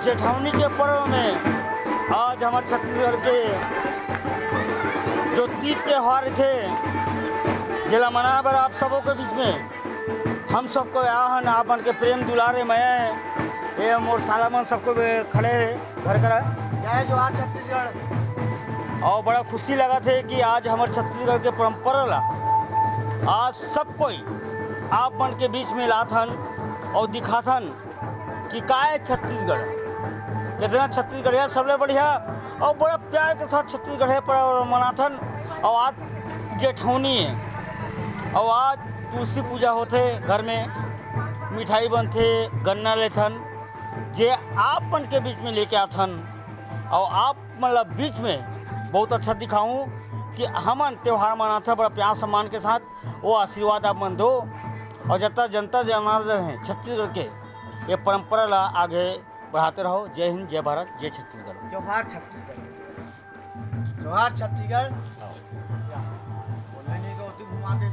जेठौनी के पर्व में आज हमारे छत्तीसगढ़ के जो तीज त्यौहार थे जिला मना बर आप सबों के बीच में हम सबको आहन आपन के प्रेम दुलारे मैं ये मोर साला मन सबको खड़े है घर कर जय जोहार छत्तीसगढ़। और बड़ा खुशी लगा थे कि आज हमारे छत्तीसगढ़ के परंपरा ला आज सब कोई आप मन के बीच में लाथन और दिखाथन कि का है छत्तीसगढ़, कितना छत्तीसगढ़िया सबले बढ़िया और बड़ा प्यार के साथ छत्तीसगढ़ पर मनाथन। और आज जेठौनी है और आज तुलसी पूजा होते घर में, मिठाई बनते, गन्ना लेथन जे आप मन के बीच में लेके आथन। और आप मतलब बीच में बहुत अच्छा दिखाऊं कि हमन त्यौहार मनाते बड़ा प्यार सम्मान के साथ, वो आशीर्वाद आप मन दो और जब जनता जनार्दन है छत्तीसगढ़ के ये परंपरा ला आगे बढ़ाते रहो। जय हिंद, जय भारत, जय छत्तीसगढ़। जोहार छत्तीसगढ़, जोहार छत्तीसगढ़। बोलने नहीं तो घुमा दे।